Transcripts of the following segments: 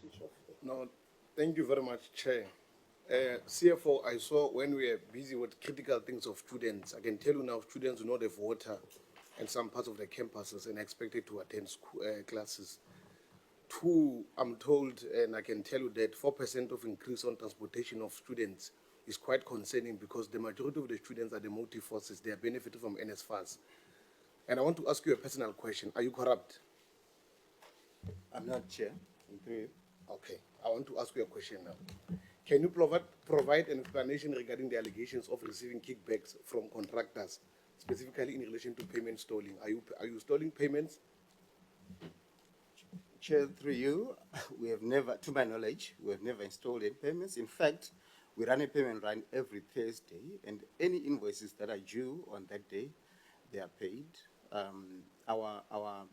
switch off. No, thank you very much, Chair. CFO, I saw when we were busy with critical things of students. I can tell you now, students do not have water in some parts of the campuses and are expected to attend school, classes. Two, I'm told, and I can tell you that 4% of increase on transportation of students is quite concerning because the majority of the students are the motive forces. They are benefiting from NSFAS. And I want to ask you a personal question. Are you corrupt? I'm not Chair. Okay, I want to ask you a question now. Can you provide an explanation regarding the allegations of receiving kickbacks from contractors, specifically in relation to payment stalling? Are you stalling payments? Chair, through you, we have never, to my knowledge, we have never installed any payments. In fact, we run a payment run every Thursday, and any invoices that are due on that day, they are paid. Our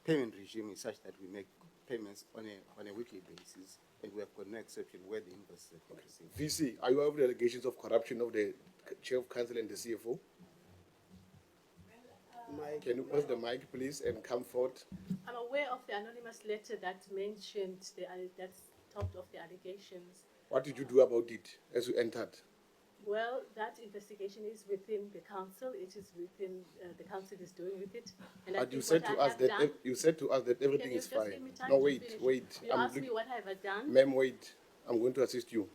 payment regime is such that we make payments on a weekly basis, and we have got no exception where the invoices are received. VC, are you aware of the allegations of corruption of the Chair of Council and the CFO? Can you press the mic, please, and come forward? I'm aware of the anonymous letter that mentioned that's topped of the allegations. What did you do about it as you entered? Well, that investigation is within the council. It is within the council is doing with it. And But you said to us that everything is fine. No, wait. You asked me what have I done. Ma'am, wait. I'm going to assist you.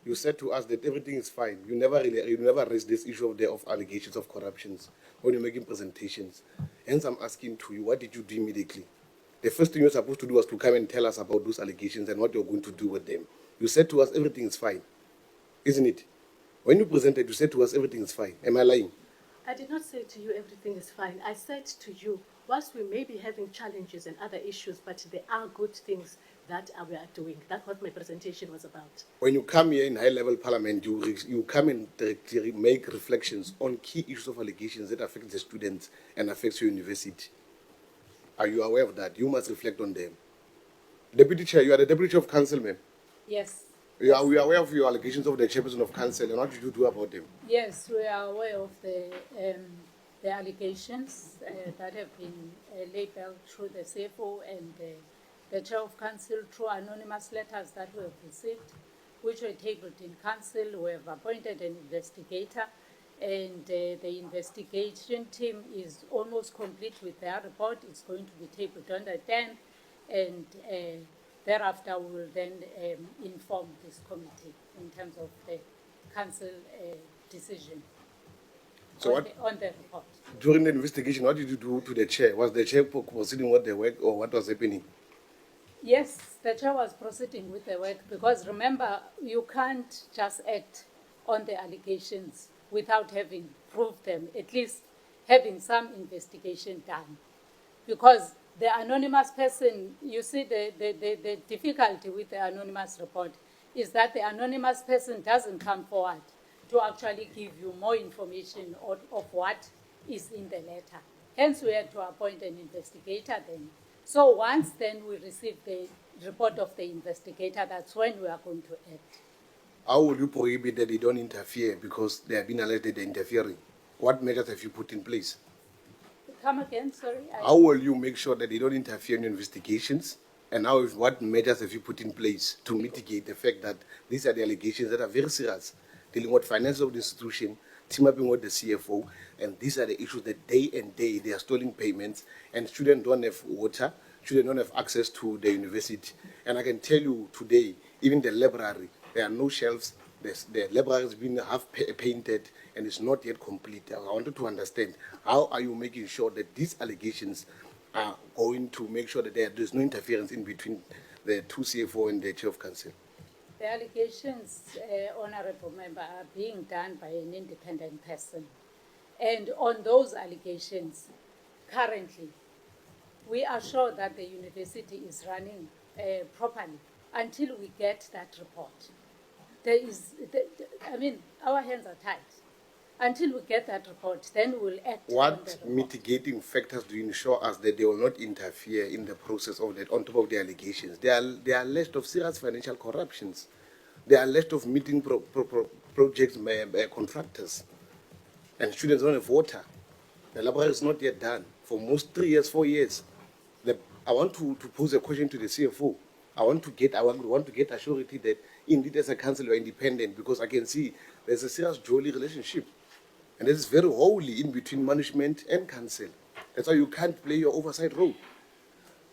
You said to us that everything is fine. You never raised this issue of allegations of corruptions when you're making presentations. Hence, I'm asking to you, what did you do immediately? The first thing you're supposed to do was to come and tell us about those allegations and what you're going to do with them. You said to us everything is fine, isn't it? When you presented, you said to us everything is fine. Am I lying? I did not say to you everything is fine. I said to you, whilst we may be having challenges and other issues, but there are good things that we are doing. That's what my presentation was about. When you come here in high-level parliament, you come and make reflections on key issues of allegations that affect the students and affects your university. Are you aware of that? You must reflect on them. Deputy Chair, you are the Deputy Chair of Council, ma'am. Yes. We are aware of your allegations of the Chairperson of Council, and what did you do about them? Yes, we are aware of the allegations that have been labeled through the CFO and the Chair of Council through anonymous letters that we have received, which were tabled in Council. We have appointed an investigator, and the investigation team is almost complete with their report. It's going to be tabled on the 10th, and thereafter we will then inform this committee in terms of the Council decision So on the report. During the investigation, what did you do to the Chair? Was the Chair proceeding with the work, or what was happening? Yes, the Chair was proceeding with the work because remember, you can't just act on the allegations without having proved them, at least having some investigation done. Because the anonymous person, you see the difficulty with the anonymous report is that the anonymous person doesn't come forward to actually give you more information of what is in the letter. Hence, we had to appoint an investigator then. So once then we receive the report of the investigator, that's when we are going to act. How will you prohibit that they don't interfere because they have been alleged they're interfering? What measures have you put in place? Come again, sorry. How will you make sure that they don't interfere in investigations? And what measures have you put in place to mitigate the fact that these are the allegations that are very serious, dealing with finances of the institution, team up with the CFO, and these are the issues that day and day they are stealing payments, and students don't have water, students don't have access to the university. And I can tell you today, even the library, there are no shelves. The library has been half painted and it's not yet complete. I wanted to understand, how are you making sure that these allegations are going to make sure that there's no interference in between the two CFO and the Chair of Council? The allegations, Honourable Member, are being done by an independent person. And on those allegations, currently, we are sure that the university is running properly until we get that report. Our hands are tied. Until we get that report, then we'll act. What mitigating factors do you ensure us that they will not interfere in the process of that, on top of the allegations? There are alleged of serious financial corruptions. There are alleged of meeting projects by contractors. And students don't have water. The library is not yet done for most 3 years, 4 years. I want to pose a question to the CFO. I want to get assurity that indeed as a council you are independent, because I can see there's a serious jolly relationship. And this is very wholly in between management and council. That's why you can't play your oversight role.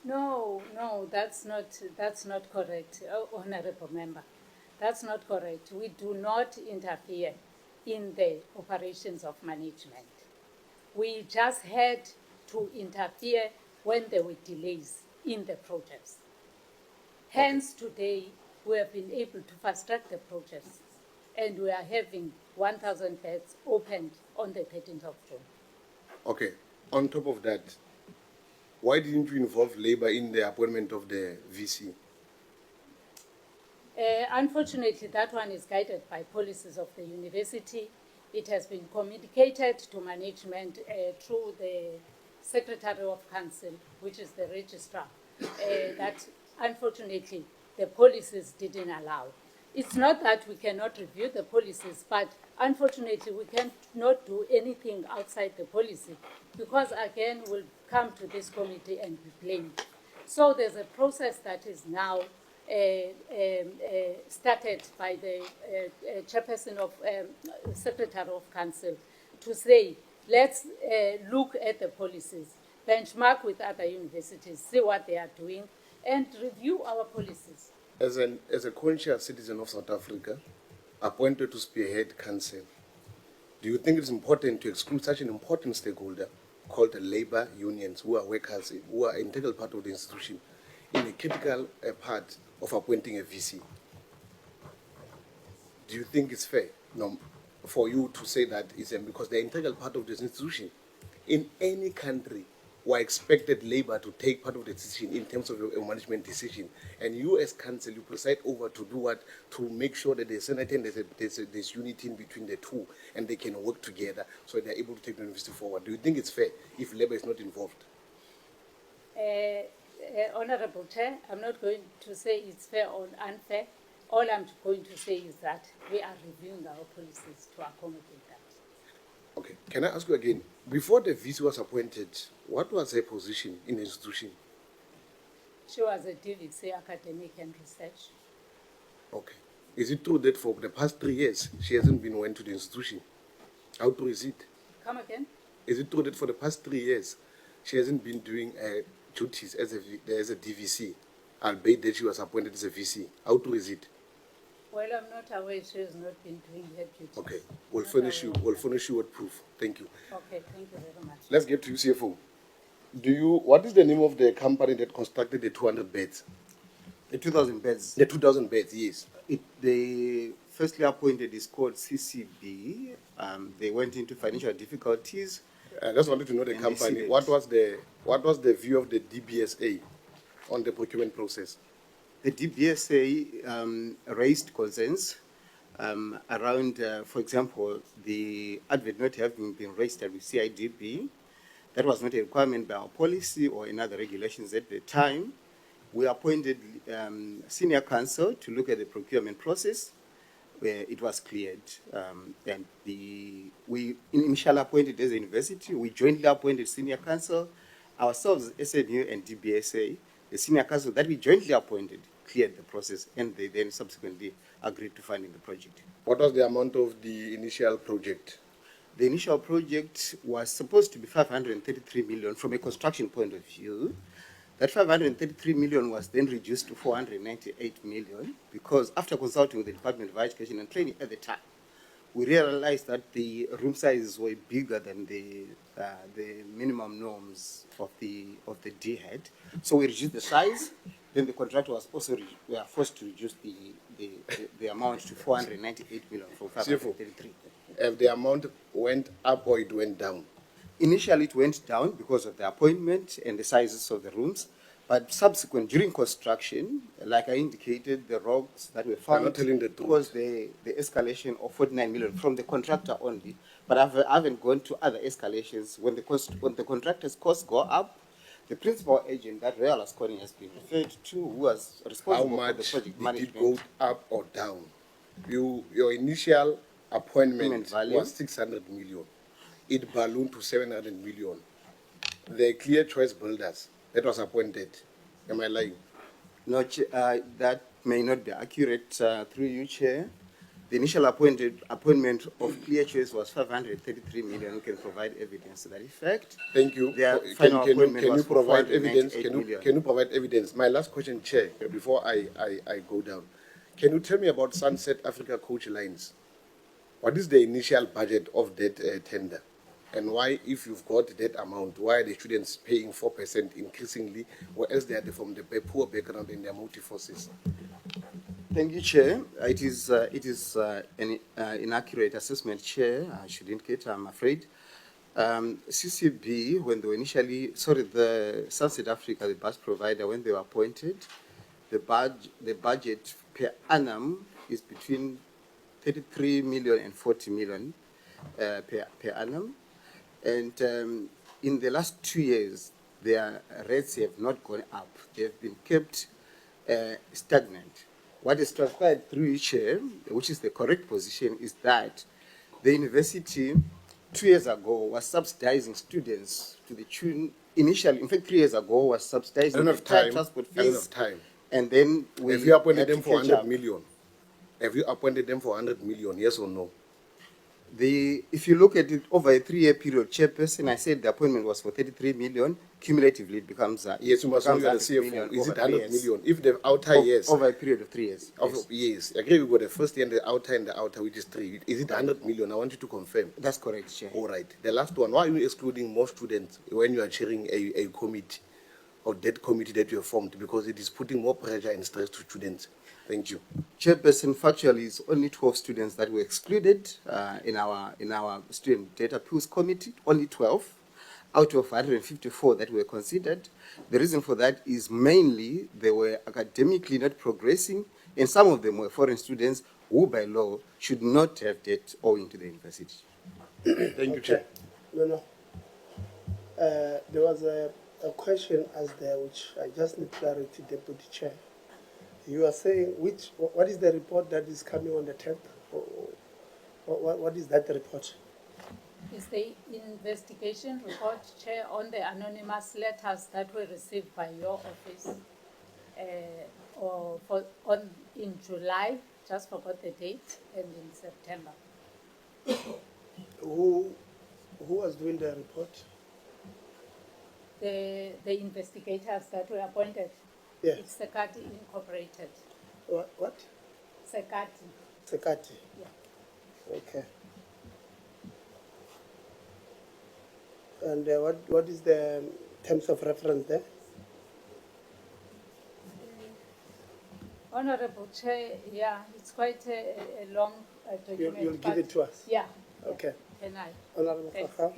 No, that's not correct, Honorable Member. That's not correct. We do not interfere in the operations of management. We just had to interfere when there were delays in the projects. Hence, today, we have been able to fast-track the projects, and we are having 1,000 beds opened on the 13th of June. Okay. On top of that, why didn't you involve Labour in the appointment of the VC? Unfortunately, that one is guided by policies of the university. It has been communicated to management through the Secretary of Council, which is the registrar, that unfortunately the policies didn't allow. It's not that we cannot review the policies, but unfortunately we cannot do anything outside the policy, because again we'll come to this committee and be blamed. So there's a process that is now started by the chairperson of Secretary of Council to say, let's look at the policies, benchmark with other universities, see what they are doing, and review our policies. As a conscious citizen of South Africa, appointed to spearhead council, do you think it's important to exclude such an important stakeholder called the labor unions, who are workers, who are an integral part of the institution, in a critical part of appointing a VC? Do you think it's fair for you to say that it's because they're an integral part of this institution? In any country, we are expected labor to take part of the decision in terms of a management decision. And you as council, you preside over to do what? To make sure that there's unity in between the two, and they can work together so they're able to take the university forward. Do you think it's fair if labor is not involved? Honorable Chair, I'm not going to say it's fair or unfair. All I'm going to say is that we are reviewing our policies to accommodate that. Okay, can I ask you again, before the VC was appointed, what was her position in the institution? She was a DVC academic and research. Okay. Is it true that for the past 3 years, she hasn't been went to the institution? How true is it? Come again? Is it true that for the past 3 years, she hasn't been doing duties as a DVC, albeit that she was appointed as a VC? How true is it? Well, I'm not aware she has not been doing her duties. Okay, we'll furnish you with proof. Thank you. Okay, thank you very much. Let's get to you, CFO. What is the name of the company that constructed the 200 beds? The 2,000 beds. The 2,000 beds, yes. They firstly appointed is called CCB. They went into financial difficulties. I just wanted to know the company. What was the view of the DBSA on the procurement process? The DBSA raised concerns around, for example, the advert not having been registered with CIDB. That was not a requirement by our policy or in other regulations at the time. We appointed senior counsel to look at the procurement process, where it was cleared. And we initially appointed as a university, we jointly appointed senior counsel, ourselves, SMU and DBSA, the senior counsel that we jointly appointed cleared the process, and they then subsequently agreed to funding the project. What was the amount of the initial project? The initial project was supposed to be 533 million from a construction point of view. That 533 million was then reduced to 498 million because after consulting with the Department of Education and Training at the time, we realized that the room sizes were bigger than the minimum norms of the DHEAD. So we reduced the size. Then the contractor was also forced to reduce the amount to 498 million from 533. If the amount went up or it went down? Initially, it went down because of the appointment and the sizes of the rooms. But subsequent, during construction, like I indicated, the rocks that were found, I'm not telling the truth. Was the escalation of 49 million from the contractor only. But I haven't gone to other escalations. When the contractor's costs go up, the principal agent that Royal Asconi has been referred to, who was responsible for the project management. How much did it go up or down? Your initial appointment was 600 million. It ballooned to 700 million. The Clear Choice Builders that was appointed, am I lying? No, that may not be accurate, through you, Chair. The initial appointment of Clear Choice was 533 million. We can provide evidence to that effect. Thank you. Their final appointment Can you was for provide evidence? 498 million. Can you provide evidence? My last question, Chair, before I go down. Can you tell me about Sunset Africa Coach Lines? What is the initial budget of that tender? And why, if you've got that amount, why are the students paying 4% increasingly, whereas they are from the poor background and their multi-forces? Thank you, Chair. It is an inaccurate assessment, Chair. I should indicate, I'm afraid. CCB, when they were the Sunset Africa, the bus provider, when they were appointed, the budget per annum is between 33 million and 40 million per annum. And in the last 2 years, their rates have not gone up. They have been kept stagnant. What is transpired through each year, which is the correct position, is that the university 2 years ago was subsidizing students to the tune, initially, in fact, 3 years ago was subsidizing the transport fees. I don't have time. And then we have you appointed them for catch 100 up. million? Have you appointed them for 100 million, yes or no? If you look at it over a 3-year period, Chairperson, I said the appointment was for 33 million. Cumulatively, it becomes yes, you must know you are the CFO. Is it 100 million? If the outer years over a period of 3 years. Yes, I agree. We got the first year and the outer, which is 3. Is it 100 million? I want you to confirm. That's correct, Chair. All right. The last one. Why are you excluding more students when you are chairing a committee, or that committee that you have formed? Because it is putting more pressure and stress to students. Thank you. Chairperson, factually, it's only 12 students that were excluded in our student data pools committee. Only 12 out of 154 that were considered. The reason for that is mainly they were academically not progressing, and some of them were foreign students who, by law, should not have debt owing to the university. Thank you, Chair. No. There was a question asked there which I just need clarity, Deputy Chair. You are saying what is the report that is coming on the 10th? What is that report? It's the investigation report, Chair, on the anonymous letters that were received by your office in July, just forgot the date, and in September. Who was doing the report? The investigators that were appointed. Yes. It's Sekati Incorporated. What? Sekati. Yeah. Okay. And what is the terms of reference there? Honorable Chair, yeah, it's quite a long document. You'll give it to us? Yeah. Okay. Can I? Honorable Fakha.